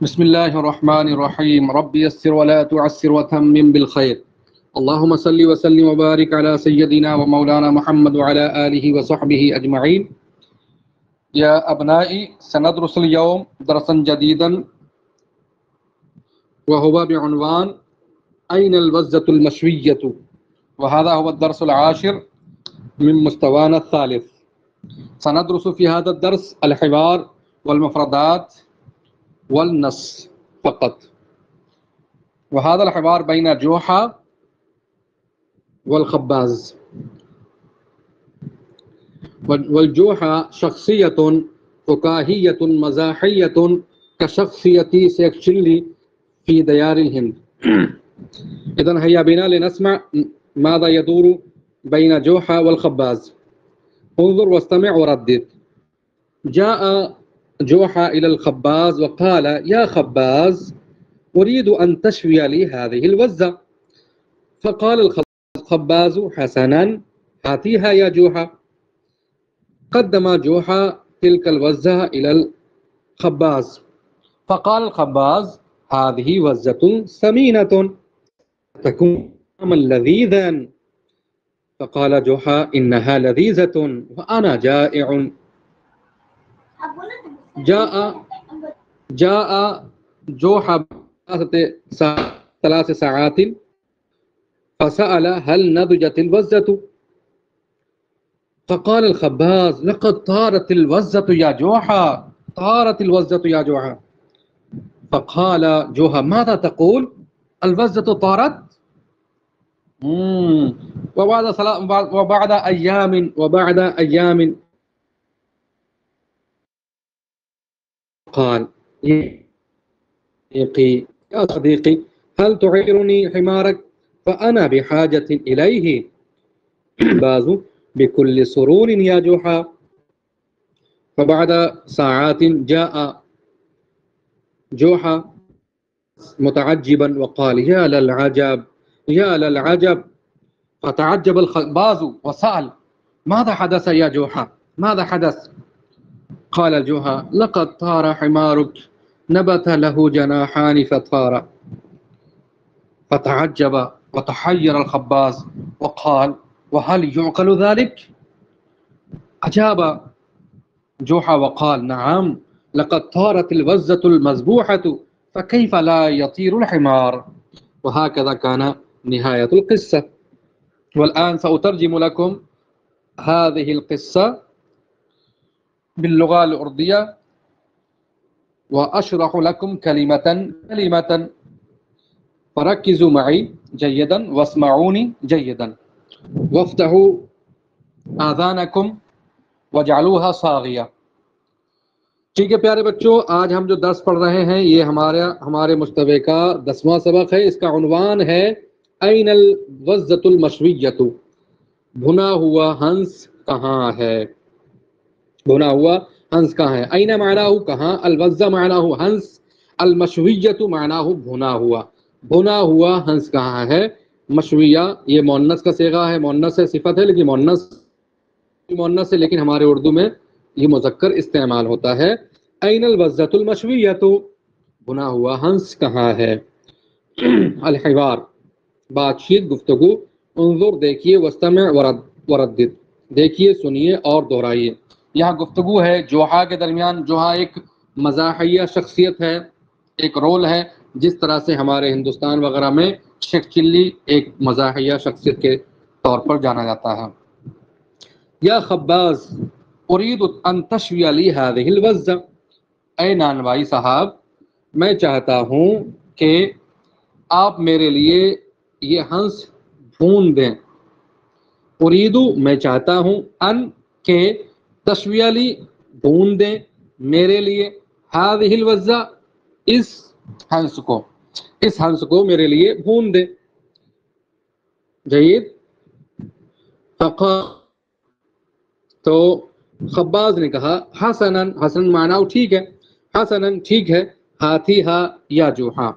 بسم الله الرحمن الرحيم رب يسر ولا تعسر وتمم بالخير اللهم صل وسلم وبارك على سيدنا ومولانا محمد وعلى آله وصحبه أجمعين. يا أبنائي سندرس اليوم درسا جديدا وهو بعنوان أين الوزة المشوية، وهذا هو الدرس العاشر من مستوانا الثالث. سندرس في هذا الدرس الحوار والمفردات والنص فقط، وهذا الحوار بين جوحة والخباز. والجوحة شخصية فكاهية مزاحية كشخصية سيكشلي في ديار الهند. إذن هيا بنا لنسمع ماذا يدور بين جوحة والخباز. انظر واستمع وردد. جاء جوحة إلى الخباز وقال: يا خباز، أريد أن تشوي لي هذه الوزة. فقال الخباز: حسنا، هاتيها يا جوحة. قدم جوحة تلك الوزة إلى الخباز، فقال الخباز: هذه وزة سمينة تكون طعما لذيذا. فقال جوحة: إنها لذيذة وأنا جائع. جاء جوحة ثلاث ساعات فسأل: هل نضجت الوزة؟ فقال الخباز: لقد طارت الوزة يا جوحة، طارت الوزة يا جوحة. فقال جوحة: ماذا تقول؟ الوزة طارت؟ وبعد أيام قال: يا صديقي، هل تعيرني حمارك؟ فأنا بحاجة إليه. باز: بكل سرور يا جوحة. فبعد ساعات جاء جوحة متعجبا وقال: يا للعجب، يا للعجب. فتعجب الخباز وسأل: ماذا حدث يا جوحة؟ ماذا حدث؟ قال الجوحة: لقد طار حمارك، نبت له جناحان فطار. فتعجب وتحير الخباز وقال: وهل يعقل ذلك؟ أجاب جوحة وقال: نعم، لقد طارت الوزة المذبوحة، فكيف لا يطير الحمار؟ وهكذا كان نهاية القصة. والآن سأترجم لكم هذه القصة باللغة الأردية وأشرح لكم كلمة كلمة، فركزوا معي جيدا واسمعوني جيدا وافتحوا آذانكم وجعلوها صاغية. ٹھیک ہے پیارے بچوں، آج ہم جو درس پڑھ رہے ہیں یہ ہمارے مشتبہ کا 10واں سبق ہے۔ اس کا عنوان ہے این الوزۃ المشویۃ، بھنا ہوا ہنس کہاں ہے؟ بھنا ہوا ہنس کہاں ہے؟ این معناہ کہاں، الوزہ معناہ ہنس، المشویۃ معناہ بھنا ہوا۔ بھنا ہوا ہنس کہاں ہے؟ مشویہ یہ مؤنث کا صیغہ ہے، مؤنث ہے، صفت ہے، لیکن مؤنث ہے، لیکن ہمارے اردو میں یہ مذکر استعمال ہوتا ہے۔ این الوزۃ المشویۃ، بھنا ہوا ہنس کہاں ہے؟ الحوار، بات چیت، گفتگو۔ انظر دیکھیے، واستمع وردد، دیکھیے، سنیے اور دہرائیے۔ یہاں گفتگو ہے جوحہ کے درمیان۔ جوحہ ایک مزاحیہ شخصیت ہے، ایک رول ہے، جس طرح سے ہمارے ہندوستان وغیرہ میں شیخ چلی ایک مزاحیہ شخصیت کے طور پر جانا جاتا ہے۔ یا خباز اريد ان تشوي لي هذه الوزة، اے نانوائی صاحب، میں چاہتا ہوں کہ آپ میرے لیے یہ ہنس بھون دیں۔ اریدو میں چاہتا ہوں، ان کے تشویہ لی بھون دیں میرے لیے، هذه الوزة اس ہنس کو میرے لیے بھون دیں۔ جید، تو خباز نے کہا: حسناً، حسن معنی ٹھیک ہے، حسناً ٹھیک ہے، ہاتھی ہا یا جوحا،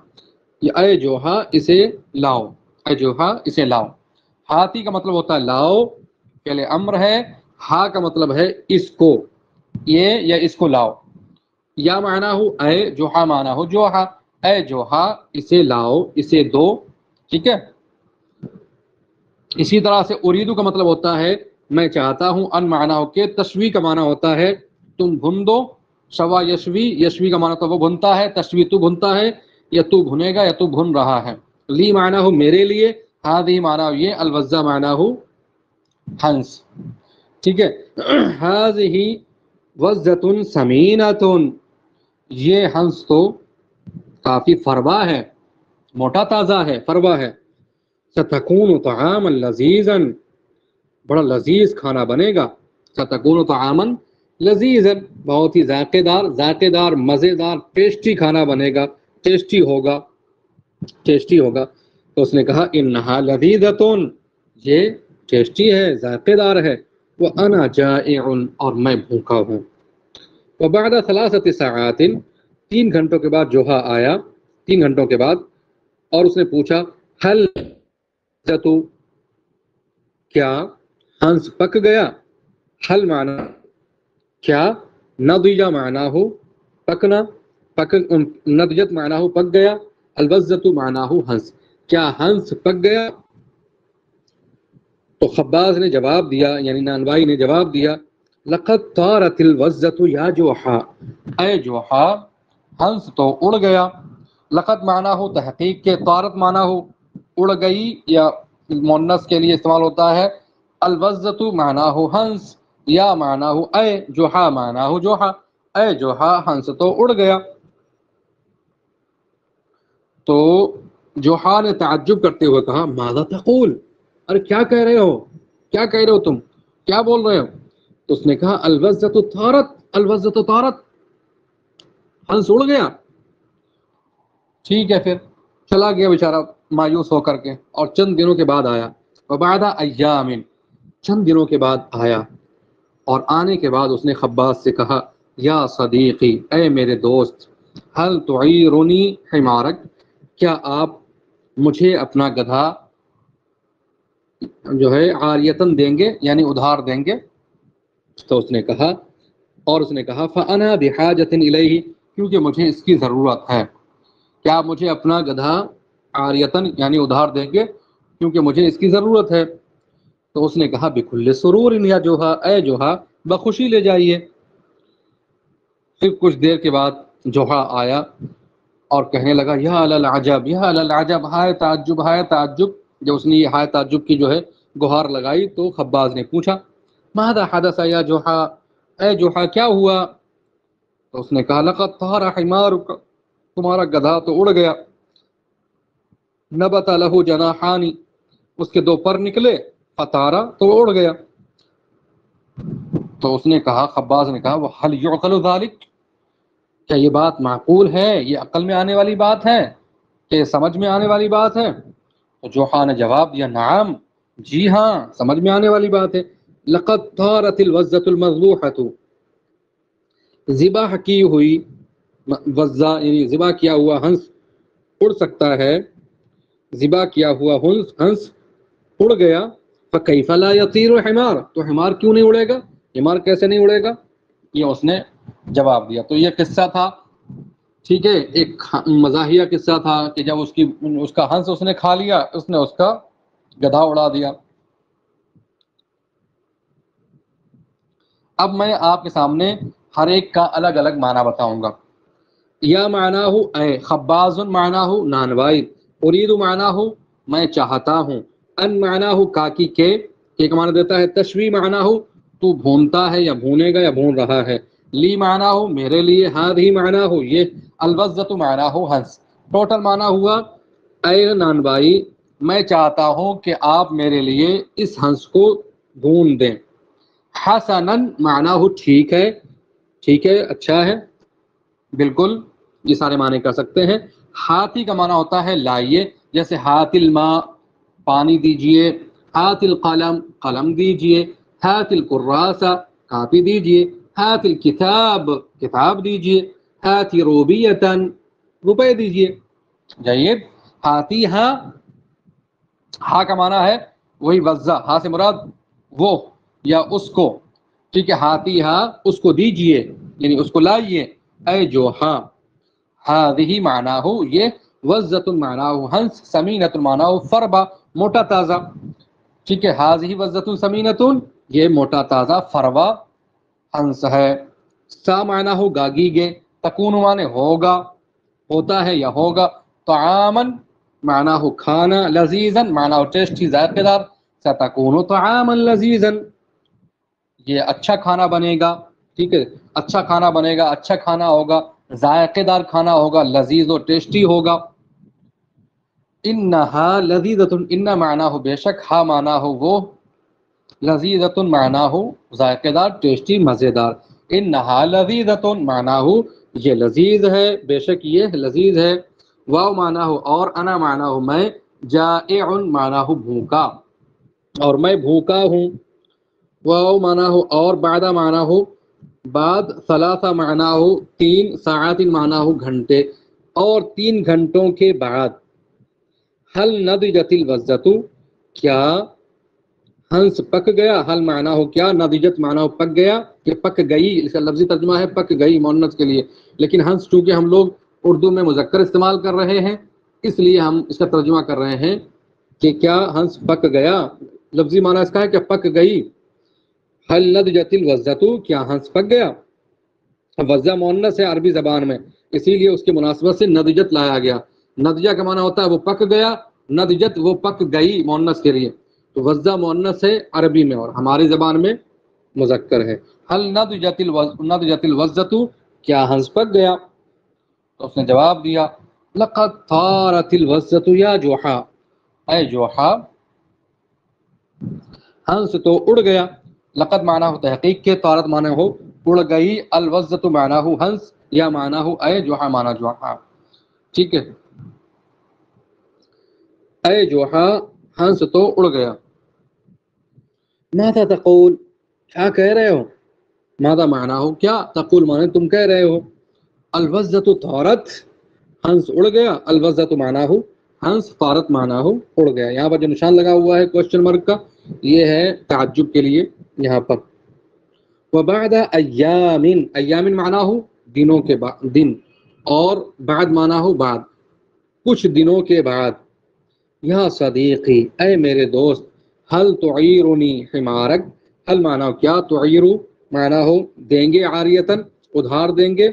اے جوحا اسے لاؤ، اے جوحا اسے لاؤ۔ ہاتھی کا مطلب ہوتا ہے لاؤ، فعل امر ہے۔ ہا کا مطلب ہے اس کو، یہ یا اس کو لاؤ۔ یا معنی ہو اے جوہا معنی ہو جوہا، اے جوہا اسے لاؤ اسے دو، ٹھیک ہے۔ اسی طرح سے اریدو کا مطلب ہوتا ہے میں چاہتا ہوں، ان معنی ہو کہ تشوی کا معنی ہوتا ہے تم بھن دو، شوا یشوی، یشوی کا معنی تو وہ بھنتا ہے، تشوی تو بھنتا ہے، یا تو بھنے گا یا تو بھن رہا ہے۔ لی معنی ہو میرے لیے، ہادی معنی ہو یہ، الوزہ معنی ہو ہنس، ٹھیک ہے۔ ہذہ وزۃ سمینۃ، یہ ہنس تو کافی فروا ہے، موٹا تازہ ہے، فروا ہے۔ ستکون طعاما لذیذا، بڑا لذیذ کھانا بنے گا۔ ستکون طعاما لذیذا، بہت ہی ذائقے دار مزے دار ٹیسٹی کھانا بنے گا، ٹیسٹی ہوگا، ٹیسٹی ہوگا۔ تو اس نے کہا انہا لذیذۃ، یہ ٹیسٹی ہے، ذائقے دار ہے۔ وانا جائع، اور میں بھوکا ہوں۔ وبعد 3 ساعات، 3 گھنٹوں کے بعد جوہا آیا، 3 گھنٹوں کے بعد، اور اس نے پوچھا حل تو کیا ہنس پک گیا؟ حل معنی کیا، نضج معنی ہو پکنا، نضجت معنی ہو پک گیا، الوزۃ معنی ہو ہنس، کیا ہنس پک گیا؟ تو خباز نے جواب دیا، یعنی نانوائی نے جواب دیا لقد طارت الوزۃ یا جوحا، اے جوحا ہنس تو اڑ گیا۔ لقد معنی ہو تحقیق کے، طارت معنی ہو اڑ گئی، یا مؤنث کے لیے استعمال ہوتا ہے۔ الوزۃ معنی ہو ہنس، یا معنی ہو اے، جوحا معنی ہو جوحا، اے جوحا ہنس تو اڑ گیا۔ تو جوحا نے تعجب کرتے ہوئے کہا ماذا تقول، ارے کیا کہہ رہے ہو، کیا کہہ رہے ہو تم، کیا بول رہے ہو؟ تو اس نے کہا الوزۃ طارت، الوزۃ طارت، ہنس اڑ گیا۔ ٹھیک ہے، پھر چلا گیا بیچارہ مایوس ہو کر کے، اور چند دنوں کے بعد آیا۔ وبعد ایام، چند دنوں کے بعد آیا، اور آنے کے بعد اس نے خباز سے کہا یا صدیقی، اے میرے دوست، هل تعیرنی حمارک، کیا آپ مجھے اپنا گدھا جو ہے عاریتن دیں گے، یعنی ادھار دیں گے؟ تو اس نے کہا، اور اس نے کہا فانا بحاجۃ الیہ، کیونکہ مجھے اس کی ضرورت ہے۔ کیا آپ مجھے اپنا گدھا عاریتن یعنی ادھار دیں گے، کیونکہ مجھے اس کی ضرورت ہے؟ تو اس نے کہا بکل سرور یا جوہا، اے جوہا بخوشی لے جائیے۔ پھر کچھ دیر کے بعد جوہا آیا اور کہنے لگا یا للعجب، یا للعجب، ہائے تعجب، ہائے تعجب۔ جب اس نے یہ ہائے تعجب کی جو ہے گہار لگائی تو خباز نے پوچھا ماذا حدث یا جوہا، اے جوہا کیا ہوا؟ تو اس نے کہا لقد طار حمارک، تمہارا گدھا تو اڑ گیا۔ نبت لہ جناحان، اس کے 2 پر نکلے، فطارا تو اڑ گیا۔ تو اس نے کہا، خباز نے کہا وَهَلْ يُعْقَلُ ذَلِكَ، کیا یہ بات معقول ہے، یہ عقل میں آنے والی بات ہے، کہ یہ سمجھ میں آنے والی بات ہے؟ تو جوحا نے جواب دیا نعم، جی ہاں سمجھ میں آنے والی بات ہے۔ لقد طارت الوزۃ المذبوحۃ، ذبح کی ہوئی وزہ یعنی ذبح کیا ہوا ہنس اڑ سکتا ہے، ذبح کیا ہوا ہنس اڑ گیا۔ فکیف لا یطیر الحمار، تو حمار کیوں نہیں اڑے گا، حمار کیسے نہیں اڑے گا؟ یہ اس نے جواب دیا۔ تو یہ قصہ تھا، ٹھیک ہے، ایک مزاحیہ قصہ تھا کہ جب اس کا ہنس اس نے کھا لیا، اس نے اس کا گدھا اڑا دیا۔ اب میں آپ کے سامنے ہر ایک کا الگ الگ معنی بتاؤں گا۔ یا معنی ہو اے، خباز معنی ہو نانوائی، ارید معنی ہو میں چاہتا ہوں، ان معنی ہو کاکی کے ایک معنی دیتا ہے، تشوی معنی ہو تو بھونتا ہے یا بھونے گا یا بھون رہا ہے، لی معنی ہو میرے لیے، ہذہ معنی ہو یہ، الوزۃ معنی ہو ہنس۔ ٹوٹل معنی ہوا اے نانوائی میں چاہتا ہوں کہ آپ میرے لیے اس ہنس کو بھون دیں۔ حسنا معنی ہو ٹھیک ہے، ٹھیک ہے اچھا ہے، بالکل، یہ سارے معنی کر سکتے ہیں۔ ہاتھی کا معنی ہوتا ہے لائیے، جیسے ہاتھ الماء پانی دیجئے، ہاتھ القلم قلم دیجئے، ہاتھ الکراس کاپی دیجئے، ہاتھ الکتاب کتاب دیجئے، ہاتھ روبیتن روپے دیجئے۔ جائیے، ہاتھی ہاں کا معنی ہے وہی وزہ، ہاں سے مراد وہ یا اس کو، ٹھیک ہے، ہاتھی اس کو دیجئے یعنی اس کو لائیے، اے جوحا، ہاذہ معناہ یہ، وزۃ معناہ ہنس، سمینۃ معناہ فربا موٹا تازہ، ٹھیک ہے، ہاذہ وزۃ سمینۃ یہ موٹا تازہ فربا ہنس ہے، سا معناہ گاگیگے، تکون معنی ہوگا، ہوتا ہے یا ہوگا، طعامن معناہ کھانا، لذیذن معناہ ٹیسٹی ذائقے دار، ستکون طعاما لذیذا یہ اچھا کھانا بنے گا، ٹھیک ہے، اچھا کھانا بنے گا، اچھا کھانا ہوگا، ذائقے دار کھانا ہوگا، لذیذ و ٹیسٹی ہوگا۔ انہا لذیذۃ، ان معناہ بے شک، ہا معناہ وہ، لذیذۃ معناہ ذائقے دار، ٹیسٹی مزیدار، انہا لذیذۃ معناہ یہ لذیذ ہے، بے شک یہ لذیذ ہے، واو معناہ اور، انا معناہ میں، جائع معناہ بھوکا اور میں بھوکا ہوں، واو معناہ اور، بعد معناہ بعد، ثلاثہ معناہ تین، ساعات معناہ گھنٹے اور 3 گھنٹوں کے بعد، حل نضجت الوزۃ کیا ہنس پک گیا، حل معناہ کیا، نضجت معناہ پک گیا، کہ پک گئی، اس کا لفظی ترجمہ ہے پک گئی مؤنث کے لیے، لیکن ہنس چونکہ ہم لوگ اردو میں مذکر استعمال کر رہے ہیں اس لیے ہم اس کا ترجمہ کر رہے ہیں کہ کیا ہنس پک گیا، لفظی معنی اس کا ہے کہ پک گئی، حل نضجت الوزۃ کیا ہنس پک گیا، وزہ مؤنث ہے عربی زبان میں، اسی لیے اس کی مناسبت سے نضجت لایا گیا، نضجہ کا معنی ہوتا ہے وہ پک گیا، نضجت وہ پک گئی مؤنث کے لیے، تو وزہ مؤنث ہے عربی میں اور ہماری زبان میں مذکر ہے، حل نضجت الوزۃ کیا ہنس پک گیا، تو اس نے جواب دیا لقد طارت الوزۃ یا جوحا، اے جوحا ہنس تو اڑ گیا، لقد معنی ہو تحقیق کے، طارت معنی ہو اڑ گئی، الوزۃ معنی ہو ہنس، یا معنی ہو اے جوحا معنی جوحا، ٹھیک ہے، اے جوحا ہنس تو اڑ گیا، ماذا تقول کیا کہہ رہے ہو، ماذا معنی ہو کیا، تقول معنی تم کہہ رہے ہو، الوزۃ طارت ہنس اڑ گیا، الوزۃ معنی ہو ہنس، طارت معنی ہو اڑ گیا، یہاں پر جو نشان لگا ہوا ہے کوشچن مارک کا یہ ہے تعجب کے لیے یہاں پر، وبعد ایام، ایام معنی ہو دنوں کے بعد، دن، اور بعد معنی ہو بعد، کچھ دنوں کے بعد، یا صدیقی اے میرے دوست، حل تعیرنی حمارک، حل معنی ہو کیا، تعیرو معنی ہو دیں گے، عاریتن ادھار دیں گے،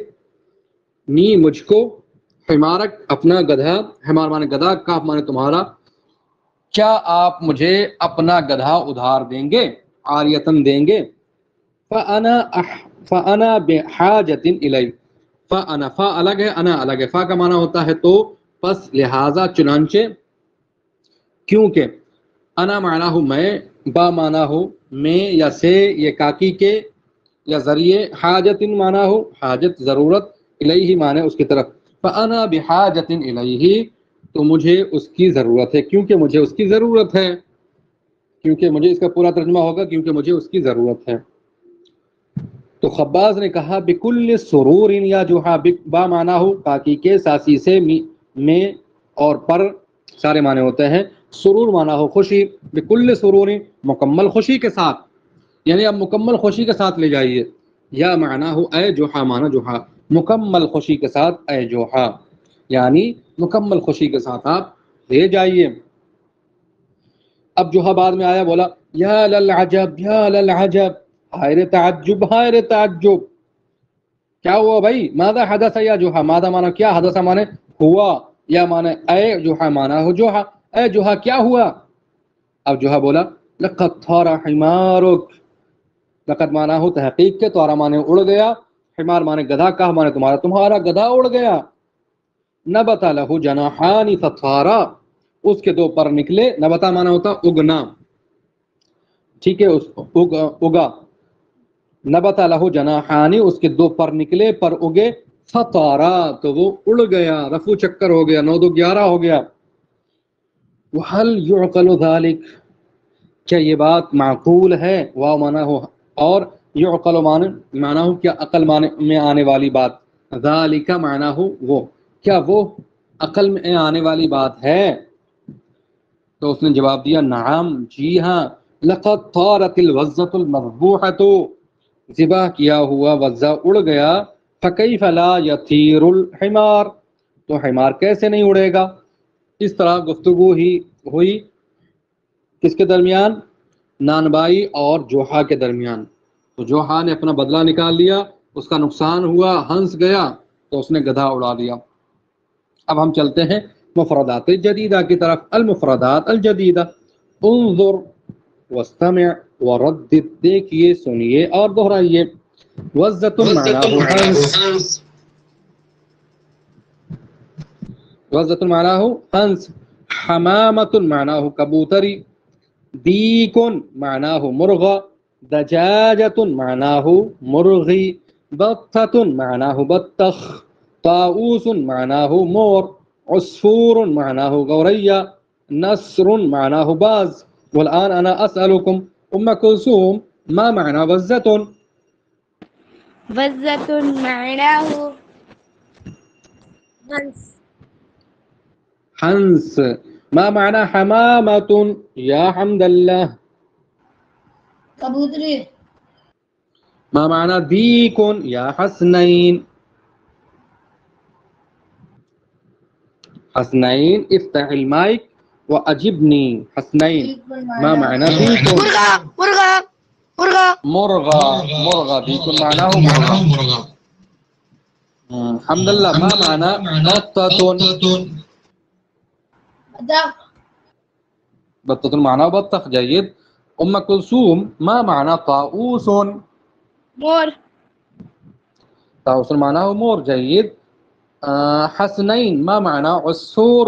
نی مجھ کو، حمارک اپنا گدھا، حمار معنی گدھا، کاف معنی تمہارا، کیا آپ مجھے اپنا گدھا ادھار دیں گے، عاریتن دیں گے، فانا بحاجت الی، فانا فا الگ ہے، انا الگ ہے، فا کا معنی ہوتا ہے تو، پس لہذا چنانچہ، کیونکہ، انا معنی ہوں میں، با معنی ہو میں یا سے، یہ کاکی کے یا ذریعے، حاجت معنی ہو حاجت ضرورت، الیہ معنی اس کی طرف، فانا بحاجت الیہ تو مجھے اس کی ضرورت ہے، کیونکہ مجھے اس کی ضرورت ہے، کیونکہ مجھے اس کا پورا ترجمہ ہوگا کیونکہ مجھے اس کی ضرورت ہے۔ تو خباز نے کہا بکل سرور، یا جو ہاں با معنی ہو کاکی کے، ساسی سے، میں اور پر سارے معنی ہوتے ہیں، سرور معنی ہو خوشی، بکل سرور مکمل خوشی کے ساتھ، یعنی اب مکمل خوشی کے ساتھ لے جائیے، یا معنی ہو اے جوحا معنی جوحا، مکمل خوشی کے ساتھ اے جوحا، یعنی مکمل خوشی کے ساتھ آپ لے جائیے۔ اب جوحا بعد میں آیا بولا یا للعجب یا للعجب، ہائے تعجب ہائے تعجب، کیا ہوا بھائی، ماذا حدث یا جوحا، ماذا معنی کیا، حدث معنی ہوا، یا معنی اے جوحا معنی ہو جوحا، اے جوحا کیا ہوا، اب جوحا بولا لقد طار حمارک، لقد معنی ہو تحقیق کے، طار معنی اڑ گیا، حمار معنی گدھا، کا معنی تمہارا، تمہارا گدھا اڑ گیا، نبت لہ جناحان فطارا، اس کے 2 پر نکلے، نبتا معنی ہوتا اگنا، ٹھیک ہے، اگا، نبت لہ جناحان اس کے 2 پر نکلے، پر اگے، فطارا تو وہ اڑ گیا، رفو چکر ہو گیا، 9 2 11 ہو گیا، وحل يعقل ذلك کیا یہ بات معقول ہے، واو معنی ہو اور، یعقل معنی ہو کیا عقل معنی میں آنے والی بات، ذالک معنی ہو وہ، کیا وہ عقل میں آنے والی بات ہے، تو اس نے جواب دیا نعم جی ہاں، لقد طارت الوزۃ المذبوحۃ ذبح کیا ہوا وزہ اڑ گیا، فَكَيْفَ لَا يَطِيرُ الْحِمَارُ، تو حمار کیسے نہیں اڑے گا؟ اس طرح گفتگو ہی ہوئی کس کے درمیان؟ نانبائی اور جوحا کے درمیان. تو جوحا نے اپنا بدلہ نکال لیا، اس کا نقصان ہوا، ہنس گیا تو اس نے گدھا اڑا دیا. اب ہم چلتے ہیں مفردات جدیدہ کی طرف. المفردات الجدیدہ، انظر واستمع وردد، دیکھیے، سنیے اور دہرائیے. وزۃ معناہ ہنس، وزۃ معناہ ہنس. حمامۃ معناہ کبوتری. دیک معناہ مرغا. دجاجۃ معناہ مرغی. بطۃ معناہ بطخ. طاؤوس معناہ مور. عصفور معناہ گوریا. نسر معناہ باز. والآن أنا أسألكم أم كلثوم ما معنى وزة؟ وزة معناه هنس. حنس. ما معنى حمامة يا حمد الله؟ كبوتري. ما معنى ديك يا حسنين؟ حسنين افتح المايك وأجبني. حسنين ما معنى ديك؟ مرغا. مرغى. مرغى. ديك معناه مرغى. الحمد لله. ما معنى بطة؟ بطخ. بطة معناه بطخ. جيد. أم كلثوم ما معنى طاؤوس؟ مور. طاؤوس معناه مور. جيد. حسنين ما معنى عصفور؟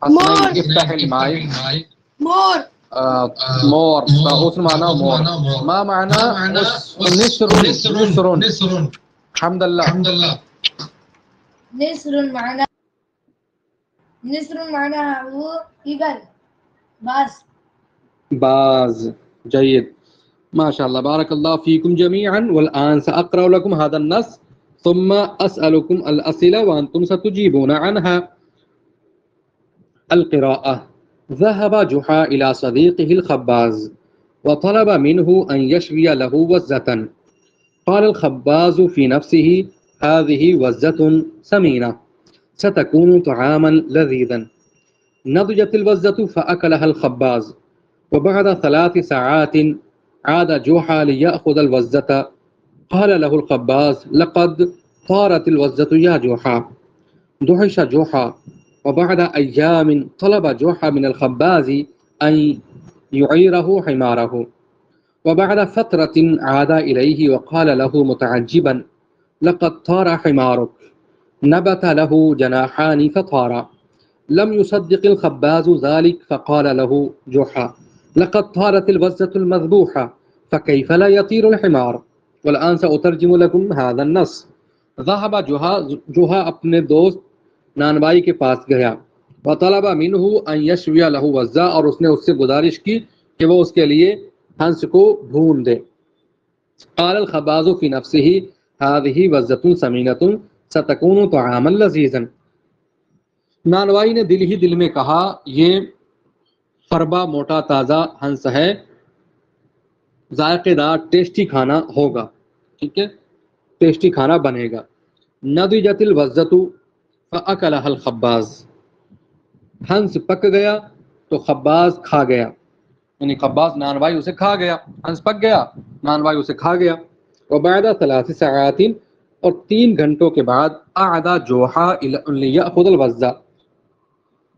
حسنين افتح المايك. مور. مور. طاؤوس معناه مور. ما معنى نسر؟ نسر. الحمد لله. نسر معناه هو إيجل، باز. باز. جيد ما شاء الله. بارك الله فيكم جميعا. والآن سأقرأ لكم هذا النص ثم أسألكم الأسئلة وأنتم ستجيبون عنها. القراءة. ذهب جحا إلى صديقه الخباز وطلب منه أن يشوي له وزة. قال الخباز في نفسه هذه وزة سمينة ستكون طعاما لذيذا. نضجت الوزة فأكلها الخباز. وبعد 3 ساعات عاد جحا ليأخذ الوزة. قال له الخباز لقد طارت الوزة يا جحا. دهش جحا. وبعد أيام طلب جحا من الخباز أن يعيره حماره. وبعد فترة عاد إليه وقال له متعجبا لقد طار حمارك. نبت له جناحان فطار. لم يصدق الخباز ذلك فقال له جحا لقد طارت الوزة المذبوحة فكيف لا يطير الحمار. والآن سأترجم لكم هذا النص. ذهب جحا اپنے دوست نانبائی کے پاس گیا. وطلب منه ان يشوي له وزة، اور اس نے اس سے گزارش کی کہ وہ اس کے لیے ہنس کو بھون دے. قال الخباز في نفسه هذه وزة سمينة ستكون طعاما لذيذا. نانوائی نے دل ہی دل میں کہا یہ فربا موٹا تازہ ہنس ہے، ذائقے دار ٹیسٹی کھانا ہوگا. ٹھیک ہے، ٹیسٹی کھانا بنے گا. نضجت الوزۃ فاکلها الخباز. ہنس پک گیا تو خباز کھا گیا، یعنی خباز نانوائی اسے کھا گیا. ہنس پک گیا، نانوائی اسے کھا گیا. وبعد 3 ساعات، اور 3 گھنٹوں کے بعد اعاد جوحا لیأخذ الوزہ،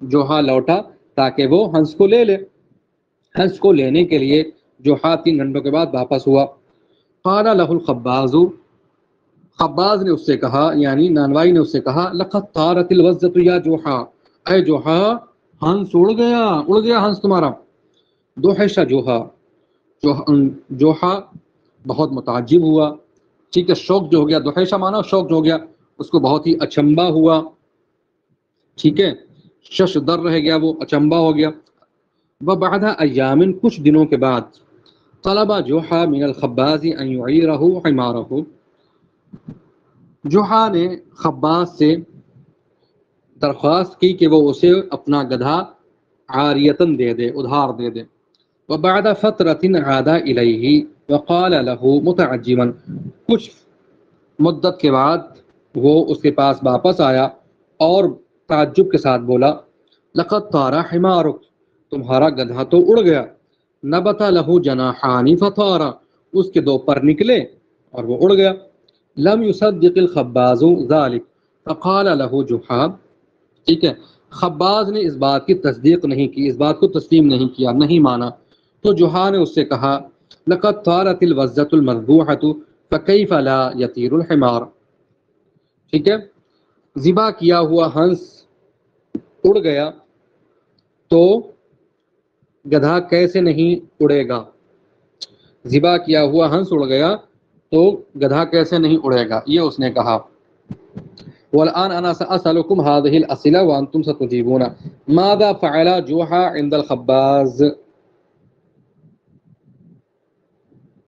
جوحا لوٹا تاکہ وہ ہنس کو لے لے. ہنس کو لینے کے لیے جوحا 3 گھنٹوں کے بعد واپس ہوا. قال له الخباز، خباز نے اس سے کہا، یعنی نانوائی نے اس سے کہا لقد طارت الوزۃ یا جوحا، اے جوحا ہنس اڑ گیا ہنس تمہارا. دہش جوحا، جوحا بہت متعجب ہوا. ٹھیک ہے، شوق جو ہو گیا، دہشہ مانا شوق جو ہو گیا، اس کو بہت ہی اچنبا ہوا. ٹھیک ہے، شش در رہ گیا، وہ اچنبا ہو گیا. وبعد ایام، کچھ دنوں کے بعد طلب جوحا من الخباز ان يعيره حماره، جوحا نے خباز سے درخواست کی کہ وہ اسے اپنا گدھا عاریتن دے دے، ادھار دے دے. وبعد فترة عاد الیہ، وقال له متعجبا، کچھ مدت کے بعد وہ اس کے پاس واپس آیا اور تعجب کے ساتھ بولا لقد طار حمارک، تمہارا گدھا تو اڑ گیا. نبت له جناحان فطار، اس کے 2 پر نکلے اور وہ اڑ گیا. لم يصدق الخباز ذلك فقال له جحا، ٹھیک ہے، خباز نے اس بات کی تصدیق نہیں کی، اس بات کو تسلیم نہیں کیا، نہیں مانا. تو جحا نے اس سے کہا لقد طارت الوزة المذبوحة فكيف لا يطير الحمار، ٹھیک ہے، ذبح کیا ہوا ہنس اڑ گیا تو گدھا کیسے نہیں اڑے گا، ذبح کیا ہوا ہنس اڑ گیا تو گدھا کیسے نہیں اڑے گا، یہ اس نے کہا. والآن انا سأسألكم هذه الأسئلة وانتم ستجيبون. ماذا فعل جوحا عند الخباز؟